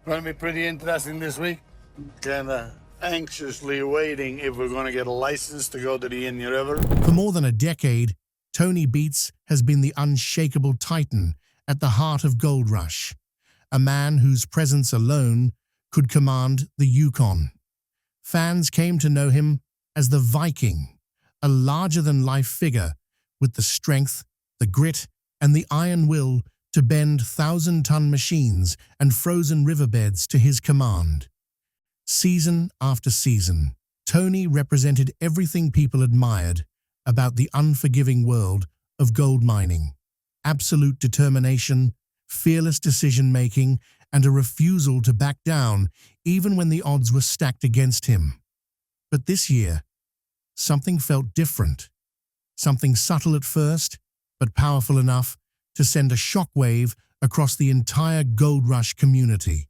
Going to be pretty interesting this week. Kind of anxiously waiting if we're going to get a license to go to the Indian River. For more than a decade, Tony Beets has been the unshakable titan at the heart of Gold Rush, a man whose presence alone could command the Yukon. Fans came to know him as the Viking, a larger-than-life figure with the strength, the grit, and the iron will to bend 1,000-ton machines and frozen riverbeds to his command. Season after season, Tony represented everything people admired about the unforgiving world of gold mining: absolute determination, fearless decision-making, and a refusal to back down even when the odds were stacked against him. But this year, something felt different. Something subtle at first, but powerful enough to send a shockwave across the entire Gold Rush community.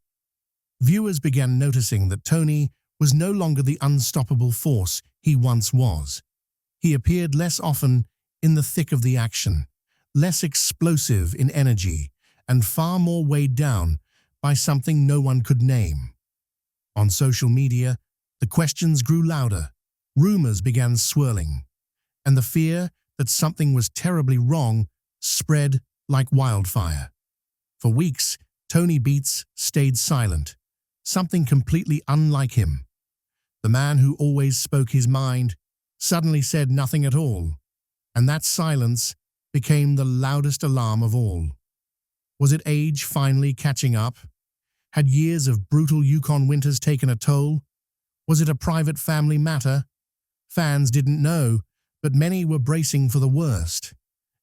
Viewers began noticing that Tony was no longer the unstoppable force he once was. He appeared less often in the thick of the action, less explosive in energy, and far more weighed down by something no one could name. On social media, the questions grew louder, rumors began swirling, and the fear that something was terribly wrong spread like wildfire. For weeks, Tony Beets stayed silent, something completely unlike him. The man who always spoke his mind suddenly said nothing at all, and that silence became the loudest alarm of all. Was it age finally catching up? Had years of brutal Yukon winters taken a toll? Was it a private family matter? Fans didn't know, but many were bracing for the worst.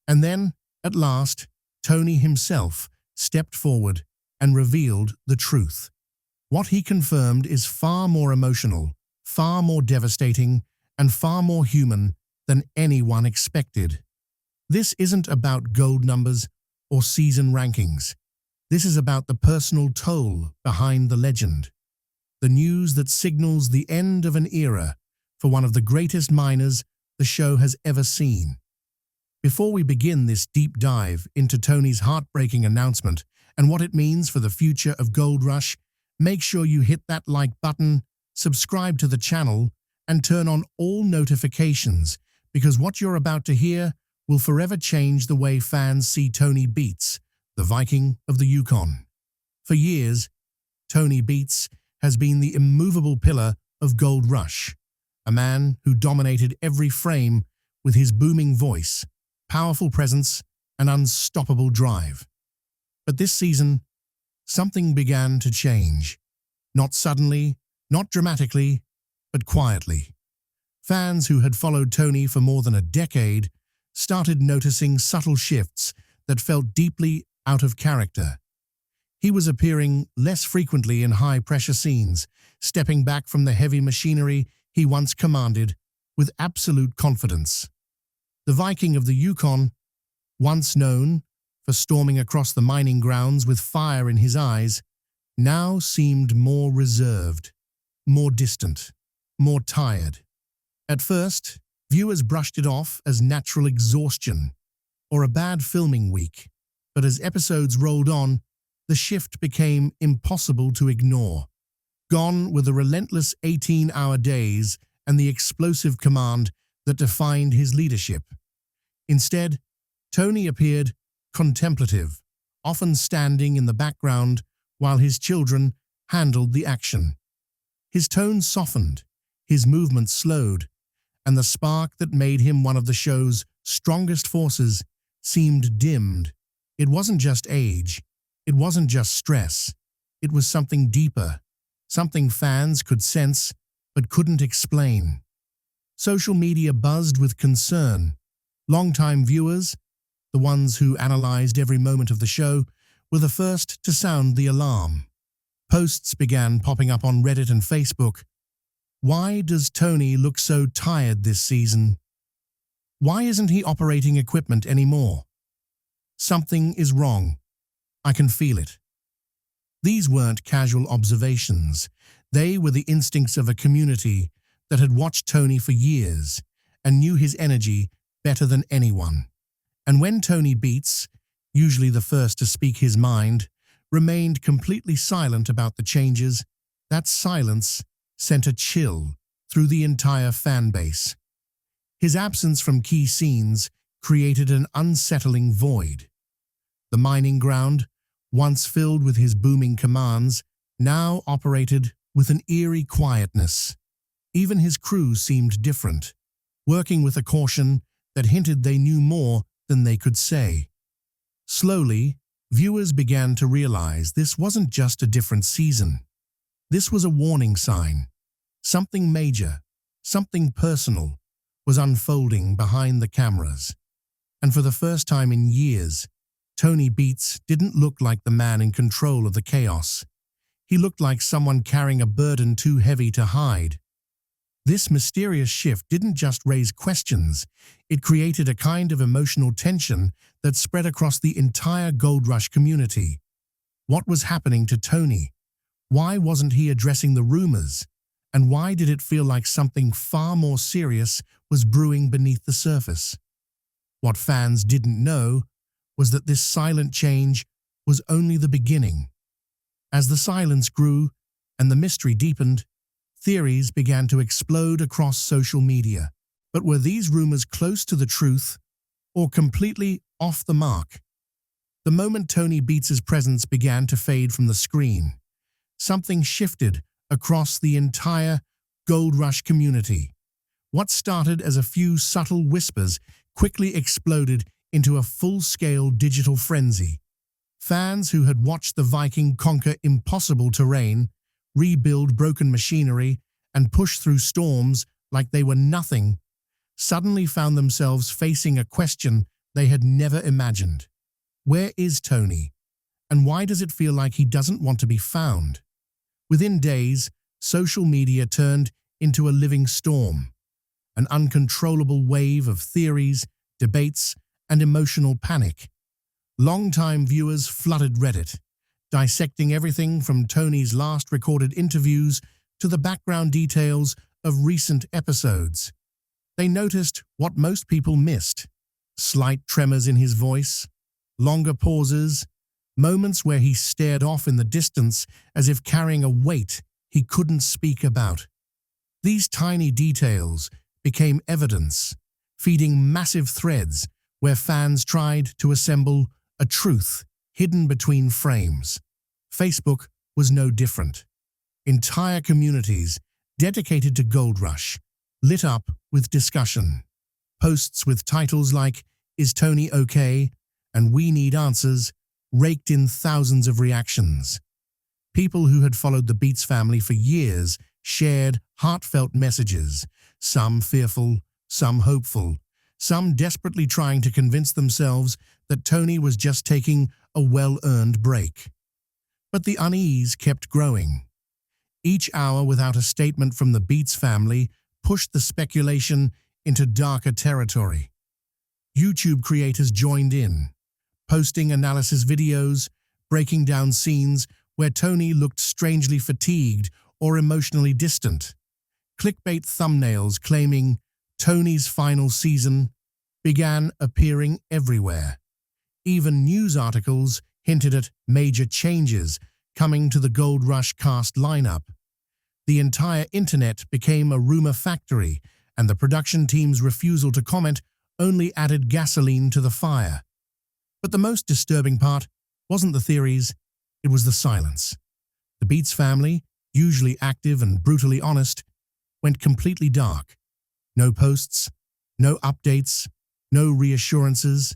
And then, at last, Tony himself stepped forward and revealed the truth. What he confirmed is far more emotional, far more devastating, and far more human than anyone expected. This isn't about gold numbers or season rankings. This is about the personal toll behind the legend. The news that signals the end of an era for one of the greatest miners the show has ever seen. Before we begin this deep dive into Tony's heartbreaking announcement and what it means for the future of Gold Rush, make sure you hit that like button, subscribe to the channel, and turn on all notifications, because what you're about to hear will forever change the way fans see Tony Beets, the Viking of the Yukon. For years, Tony Beets has been the immovable pillar of Gold Rush, a man who dominated every frame with his booming voice, powerful presence, and unstoppable drive. But this season, something began to change. Not suddenly, not dramatically, but quietly. Fans who had followed Tony for more than a decade started noticing subtle shifts that felt deeply out of character. He was appearing less frequently in high-pressure scenes, stepping back from the heavy machinery he once commanded with absolute confidence. The Viking of the Yukon, once known for storming across the mining grounds with fire in his eyes, now seemed more reserved, more distant, more tired. At first, viewers brushed it off as natural exhaustion or a bad filming week, but as episodes rolled on, the shift became impossible to ignore. Gone were the relentless 18-hour days and the explosive command that defined his leadership. Instead, Tony appeared contemplative, often standing in the background while his children handled the action. His tone softened, his movements slowed, and the spark that made him one of the show's strongest forces seemed dimmed. It wasn't just age, it wasn't just stress, it was something deeper, something fans could sense but couldn't explain. Social media buzzed with concern. Longtime viewers, the ones who analyzed every moment of the show, were the first to sound the alarm. Posts began popping up on Reddit and Facebook. Why does Tony look so tired this season? Why isn't he operating equipment anymore? Something is wrong. I can feel it. These weren't casual observations. They were the instincts of a community that had watched Tony for years and knew his energy better than anyone. And when Tony Beets, usually the first to speak his mind, remained completely silent about the changes. That silence sent a chill through the entire fan base. His absence from key scenes created an unsettling void. The mining ground, once filled with his booming commands, now operated with an eerie quietness. Even his crew seemed different, working with a caution that hinted they knew more than they could say. Slowly, viewers began to realize this wasn't just a different season. This was a warning sign. Something major, something personal, was unfolding behind the cameras. And for the first time in years, Tony Beets didn't look like the man in control of the chaos. He looked like someone carrying a burden too heavy to hide. This mysterious shift didn't just raise questions, it created a kind of emotional tension that spread across the entire Gold Rush community. What was happening to Tony? Why wasn't he addressing the rumors? And why did it feel like something far more serious was brewing beneath the surface? What fans didn't know was that this silent change was only the beginning. As the silence grew and the mystery deepened, theories began to explode across social media. But were these rumors close to the truth or completely off the mark? The moment Tony Beets' presence began to fade from the screen, something shifted across the entire Gold Rush community. What started as a few subtle whispers quickly exploded into a full-scale digital frenzy. Fans who had watched the Viking conquer impossible terrain, rebuild broken machinery, and push through storms like they were nothing, suddenly found themselves facing a question they had never imagined. Where is Tony? And why does it feel like he doesn't want to be found? Within days, social media turned into a living storm, an uncontrollable wave of theories, debates, and emotional panic. Longtime viewers flooded Reddit, dissecting everything from Tony's last recorded interviews to the background details of recent episodes. They noticed what most people missed: slight tremors in his voice, longer pauses, moments where he stared off in the distance as if carrying a weight he couldn't speak about. These tiny details became evidence, feeding massive threads where fans tried to assemble a truth hidden between frames. Facebook was no different. Entire communities dedicated to Gold Rush lit up with discussion. Posts with titles like "Is Tony okay?" and "We need answers" raked in thousands of reactions. People who had followed the Beets family for years shared heartfelt messages, some fearful, some hopeful, some desperately trying to convince themselves that Tony was just taking a well-earned break. But the unease kept growing. Each hour without a statement from the Beets family pushed the speculation into darker territory. YouTube creators joined in, posting analysis videos, breaking down scenes where Tony looked strangely fatigued or emotionally distant. Clickbait thumbnails claiming Tony's final season began appearing everywhere. Even news articles hinted at major changes coming to the Gold Rush cast lineup. The entire internet became a rumor factory, and the production team's refusal to comment only added gasoline to the fire. But the most disturbing part wasn't the theories, it was the silence. The Beets family, usually active and brutally honest, went completely dark. No posts, no updates, no reassurances.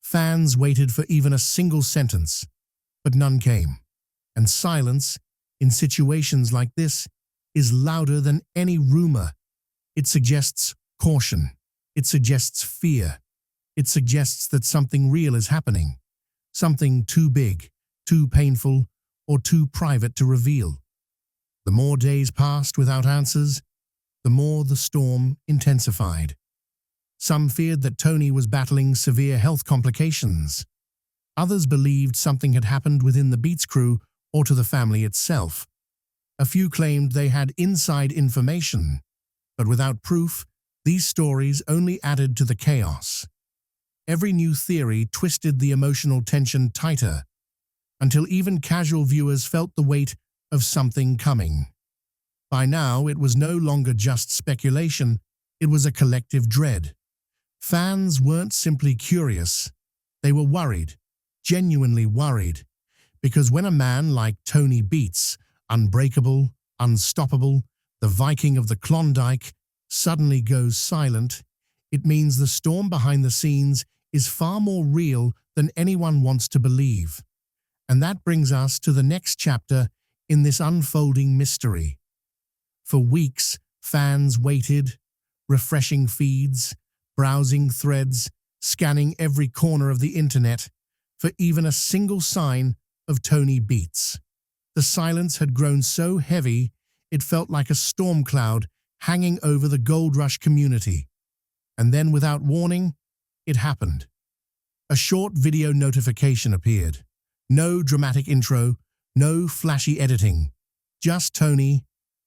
Fans waited for even a single sentence, but none came. And silence, in situations like this, is louder than any rumor. It suggests caution. It suggests fear. It suggests that something real is happening. Something too big, too painful, or too private to reveal. The more days passed without answers, the more the storm intensified. Some feared that Tony was battling severe health complications. Others believed something had happened within the Beets crew or to the family itself. A few claimed they had inside information, but without proof, these stories only added to the chaos. Every new theory twisted the emotional tension tighter. until even casual viewers felt the weight of something coming. By now, it was no longer just speculation, it was a collective dread. Fans weren't simply curious, they were worried, genuinely worried, because when a man like Tony Beets, unbreakable, unstoppable, the Viking of the Klondike, suddenly goes silent, it means the storm behind the scenes is far more real than anyone wants to believe. And that brings us to the next chapter in this unfolding mystery. For weeks, fans waited, refreshing feeds, browsing threads, scanning every corner of the internet for even a single sign of Tony Beets. The silence had grown so heavy it felt like a storm cloud hanging over the Gold Rush community. And then, without warning, it happened. A short video notification appeared. No dramatic intro, no flashy editing. Just Tony,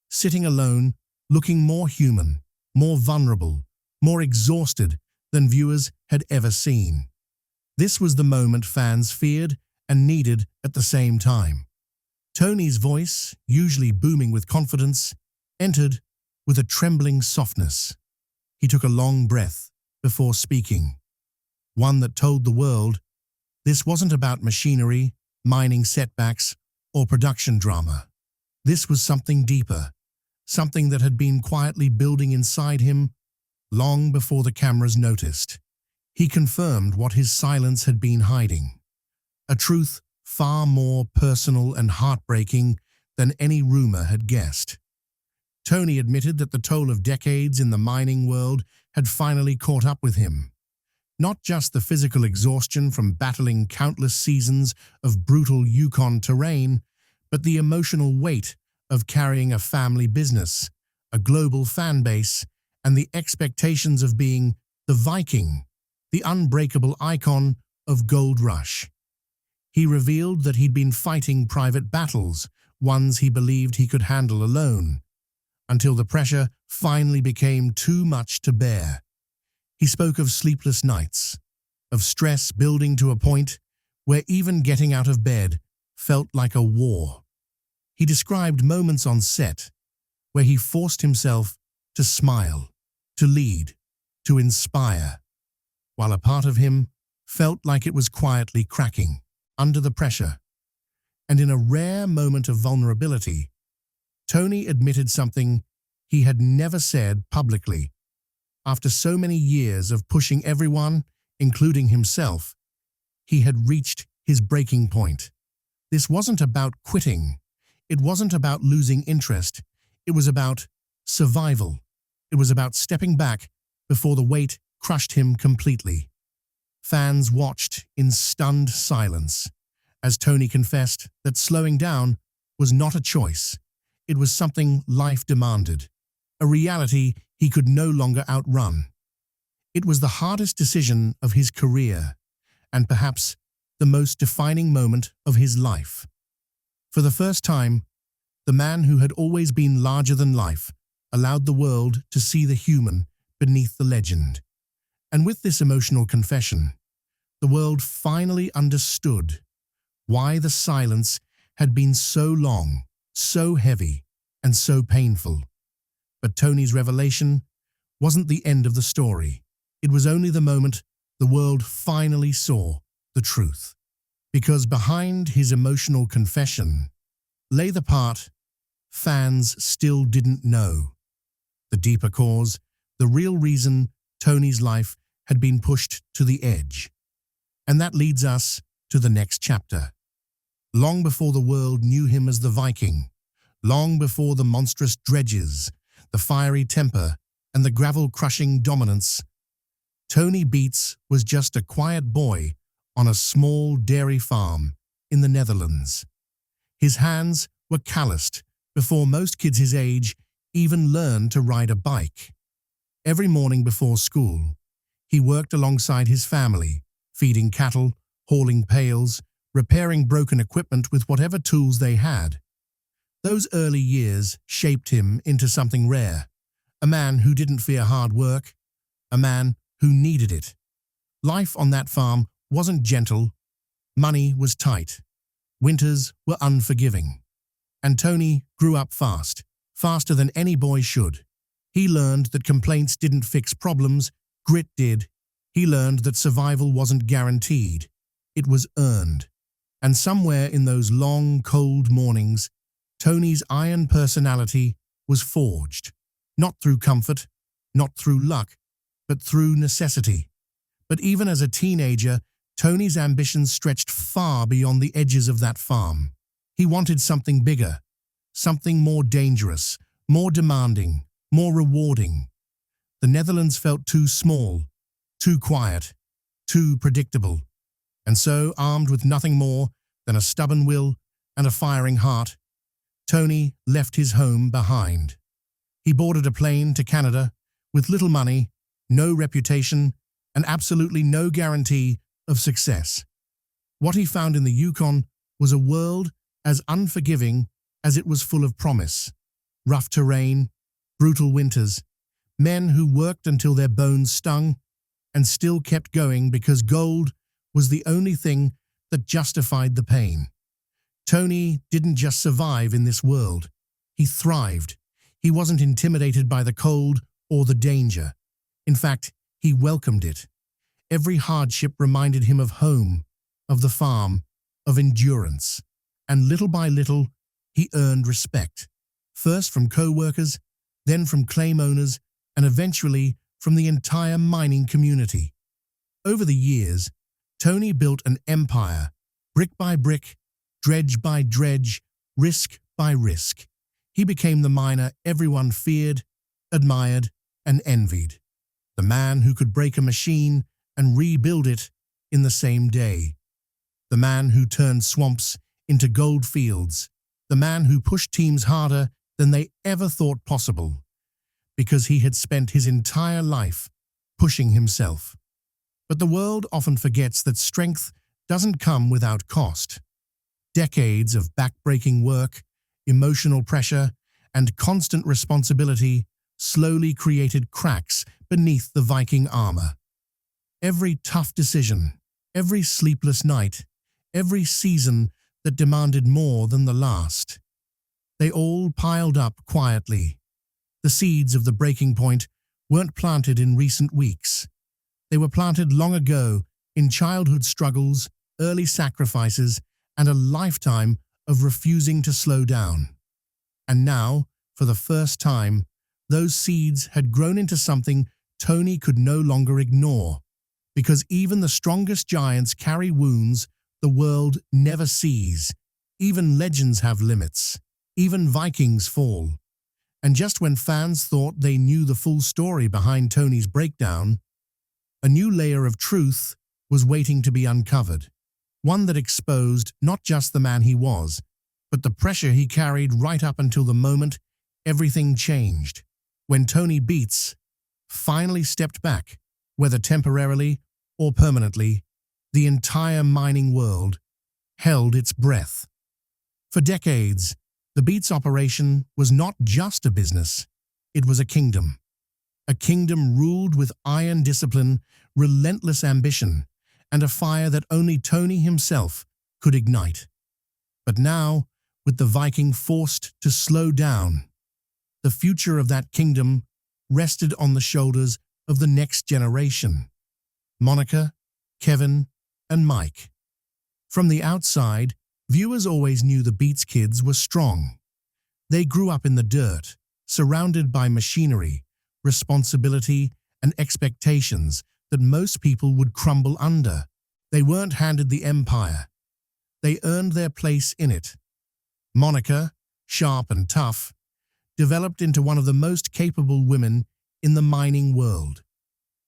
sitting alone, looking more human, more vulnerable, more exhausted than viewers had ever seen. This was the moment fans feared and needed at the same time. Tony's voice, usually booming with confidence, entered with a trembling softness. He took a long breath before speaking, one that told the world this wasn't about machinery, mining setbacks, or production drama. This was something deeper, something that had been quietly building inside him long before the cameras noticed. He confirmed what his silence had been hiding, a truth far more personal and heartbreaking than any rumor had guessed. Tony admitted that the toll of decades in the mining world had finally caught up with him. Not just the physical exhaustion from battling countless seasons of brutal Yukon terrain, but the emotional weight of carrying a family business, a global fan base, and the expectations of being the Viking, the unbreakable icon of Gold Rush. He revealed that he'd been fighting private battles, ones he believed he could handle alone, until the pressure finally became too much to bear. He spoke of sleepless nights, of stress building to a point where even getting out of bed felt like a war. He described moments on set where he forced himself to smile, to lead, to inspire, while a part of him felt like it was quietly cracking under the pressure. And in a rare moment of vulnerability, Tony admitted something he had never said publicly. After so many years of pushing everyone, including himself, he had reached his breaking point. This wasn't about quitting. It wasn't about losing interest. It was about survival. It was about stepping back before the weight crushed him completely. Fans watched in stunned silence as Tony confessed that slowing down was not a choice. It was something life demanded, a reality he could no longer outrun. It was the hardest decision of his career, and perhaps the most defining moment of his life. For the first time, the man who had always been larger than life allowed the world to see the human beneath the legend. And with this emotional confession, the world finally understood why the silence had been so long, so heavy, and so painful. But Tony's revelation wasn't the end of the story. It was only the moment the world finally saw the truth. Because behind his emotional confession lay the part fans still didn't know. The deeper cause, the real reason Tony's life had been pushed to the edge. And that leads us to the next chapter. Long before the world knew him as the Viking, long before the monstrous dredges, the fiery temper, and the gravel-crushing dominance, Tony Beets was just a quiet boy on a small dairy farm in the Netherlands. His hands were calloused before most kids his age even learned to ride a bike. Every morning before school, he worked alongside his family, feeding cattle, hauling pails, repairing broken equipment with whatever tools they had. Those early years shaped him into something rare, a man who didn't fear hard work, a man who needed it. Life on that farm wasn't gentle. Money was tight. Winters were unforgiving. And Tony grew up fast, faster than any boy should. He learned that complaints didn't fix problems, grit did. He learned that survival wasn't guaranteed. It was earned. And somewhere in those long, cold mornings, Tony's iron personality was forged. Not through comfort, not through luck, but through necessity. But even as a teenager, Tony's ambitions stretched far beyond the edges of that farm. He wanted something bigger, something more dangerous, more demanding, more rewarding. The Netherlands felt too small, too quiet, too predictable. And so, armed with nothing more than a stubborn will and a firing heart, Tony left his home behind. He boarded a plane to Canada with little money, no reputation, and absolutely no guarantee of success. What he found in the Yukon was a world as unforgiving as it was full of promise. Rough terrain, brutal winters, men who worked until their bones stung and still kept going because gold was the only thing that justified the pain. Tony didn't just survive in this world. He thrived. He wasn't intimidated by the cold or the danger. In fact, he welcomed it. Every hardship reminded him of home, of the farm, of endurance. And little by little, he earned respect. First from co-workers, then from claim owners, and eventually from the entire mining community. Over the years, Tony built an empire, brick by brick, dredge by dredge, risk by risk. He became the miner everyone feared, admired, and envied. The man who could break a machine and rebuild it in the same day. The man who turned swamps into gold fields. The man who pushed teams harder than they ever thought possible, because he had spent his entire life pushing himself. But the world often forgets that strength doesn't come without cost. Decades of back-breaking work, emotional pressure, and constant responsibility slowly created cracks beneath the Viking armor. Every tough decision, every sleepless night, every season that demanded more than the last. They all piled up quietly. The seeds of the breaking point weren't planted in recent weeks. They were planted long ago in childhood struggles, early sacrifices, and a lifetime of refusing to slow down. And now, for the first time, those seeds had grown into something Tony could no longer ignore. Because even the strongest giants carry wounds the world never sees. Even legends have limits. Even Vikings fall. And just when fans thought they knew the full story behind Tony's breakdown, a new layer of truth was waiting to be uncovered. One that exposed not just the man he was, but the pressure he carried right up until the moment everything changed. When Tony Beets finally stepped back, whether temporarily or permanently, the entire mining world held its breath. For decades, the Beets operation was not just a business, it was a kingdom. A kingdom ruled with iron discipline, relentless ambition, and a fire that only Tony himself could ignite. But now, with the Viking forced to slow down, the future of that kingdom rested on the shoulders of the next generation. Monica, Kevin, and Mike. From the outside, viewers always knew the Beets kids were strong. They grew up in the dirt, surrounded by machinery, responsibility, and expectations that most people would crumble under. They weren't handed the empire. They earned their place in it. Monica, sharp and tough, developed into one of the most capable women in the mining world.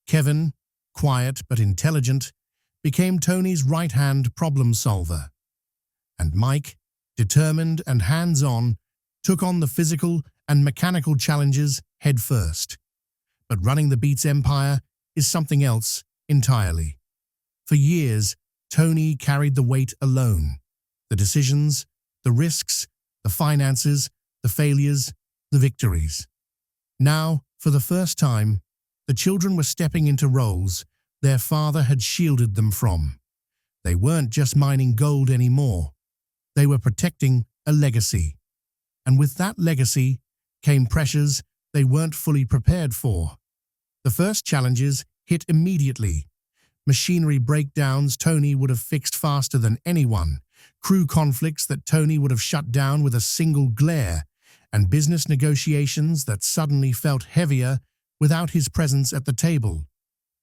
Kevin, quiet but intelligent, became Tony's right-hand problem solver. And Mike, determined and hands-on, took on the physical and mechanical challenges head first. But running the Beets empire is something else entirely. For years, Tony carried the weight alone. The decisions, the risks, the finances, the failures, the victories. Now, for the first time, the children were stepping into roles their father had shielded them from. They weren't just mining gold anymore. They were protecting a legacy. And with that legacy came pressures they weren't fully prepared for. The first challenges hit immediately. Machinery breakdowns Tony would have fixed faster than anyone, crew conflicts that Tony would have shut down with a single glare, and business negotiations that suddenly felt heavier without his presence at the table.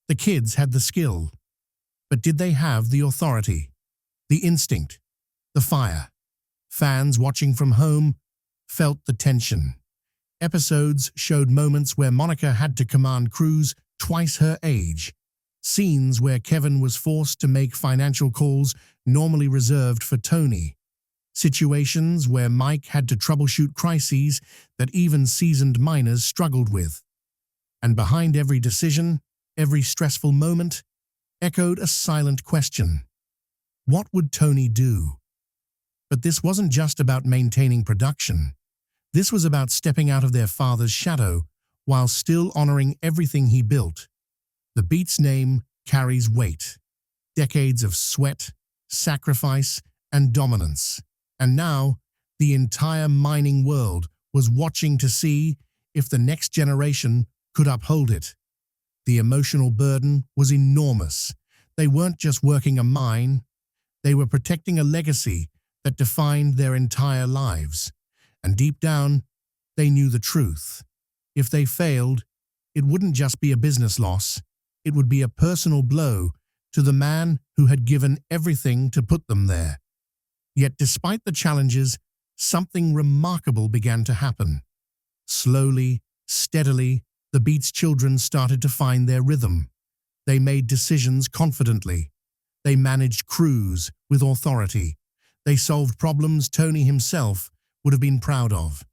The kids had the skill, but did they have the authority, the instinct, the fire? Fans watching from home felt the tension. Episodes showed moments where Monica had to command crews twice her age, scenes where Kevin was forced to make financial calls normally reserved for Tony, situations where Mike had to troubleshoot crises that even seasoned miners struggled with. And behind every decision, every stressful moment, echoed a silent question. What would Tony do? But this wasn't just about maintaining production. This was about stepping out of their father's shadow while still honoring everything he built. The Beets name carries weight. Decades of sweat, sacrifice, and dominance. And now, the entire mining world was watching to see if the next generation could uphold it. The emotional burden was enormous. They weren't just working a mine, they were protecting a legacy that defined their entire lives. And deep down, they knew the truth. If they failed, it wouldn't just be a business loss, it would be a personal blow to the man who had given everything to put them there. Yet despite the challenges, something remarkable began to happen. Slowly, steadily, the Beets children started to find their rhythm. They made decisions confidently. They managed crews with authority. They solved problems Tony himself would have been proud of.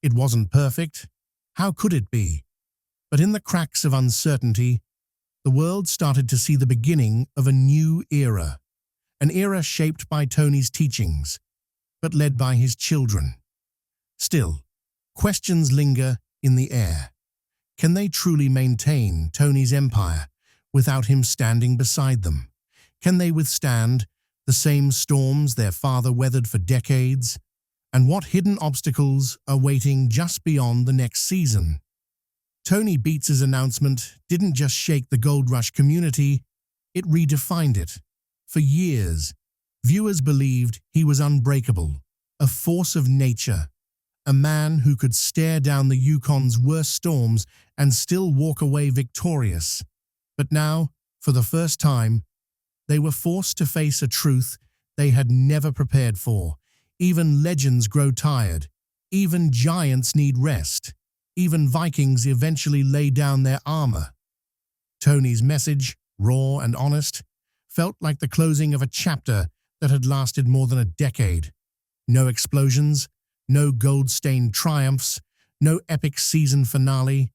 It wasn't perfect. How could it be? But in the cracks of uncertainty, the world started to see the beginning of a new era. An era shaped by Tony's teachings, but led by his children. Still, questions linger in the air. Can they truly maintain Tony's empire without him standing beside them? Can they withstand the same storms their father weathered for decades? And what hidden obstacles are waiting just beyond the next season? Tony Beets' announcement didn't just shake the Gold Rush community, it redefined it. For years, viewers believed he was unbreakable, a force of nature, a man who could stare down the Yukon's worst storms and still walk away victorious. But now, for the first time, they were forced to face a truth they had never prepared for. Even legends grow tired. Even giants need rest. Even Vikings eventually lay down their armor. Tony's message, raw and honest, felt like the closing of a chapter that had lasted more than a decade. No explosions, no gold-stained triumphs, no epic season finale,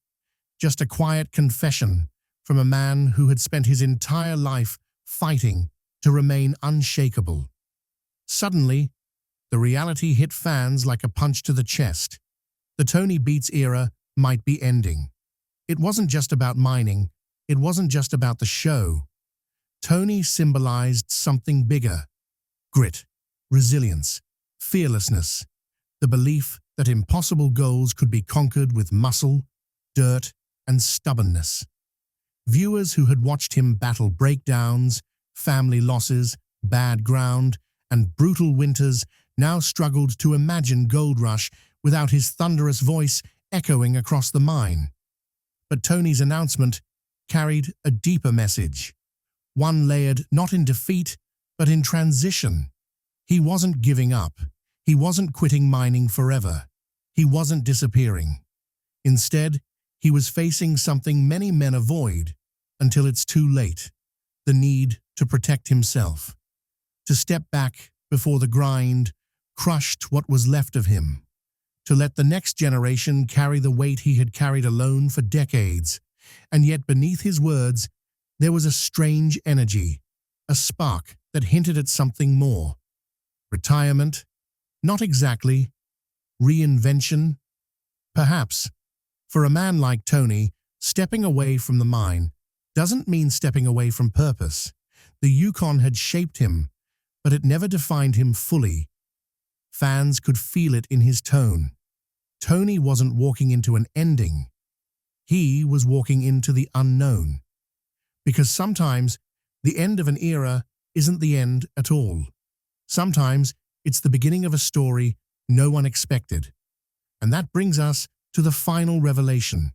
just a quiet confession from a man who had spent his entire life fighting to remain unshakable. Suddenly, the reality hit fans like a punch to the chest. The Tony Beets era might be ending. It wasn't just about mining. It wasn't just about the show. Tony symbolized something bigger. Grit, resilience, fearlessness, the belief that impossible goals could be conquered with muscle, dirt, and stubbornness. Viewers who had watched him battle breakdowns, family losses, bad ground, and brutal winters now struggled to imagine Gold Rush without his thunderous voice echoing across the mine. But Tony's announcement carried a deeper message, one layered not in defeat, but in transition. He wasn't giving up. He wasn't quitting mining forever. He wasn't disappearing. Instead, he was facing something many men avoid until it's too late, the need to protect himself, to step back before the grind crushed what was left of him, to let the next generation carry the weight he had carried alone for decades. And yet beneath his words, there was a strange energy, a spark that hinted at something more. Retirement? Not exactly. Reinvention? Perhaps. For a man like Tony, stepping away from the mine doesn't mean stepping away from purpose. The Yukon had shaped him, but it never defined him fully. Fans could feel it in his tone. Tony wasn't walking into an ending. He was walking into the unknown. Because sometimes the end of an era isn't the end at all. Sometimes it's the beginning of a story no one expected. And that brings us to the final revelation.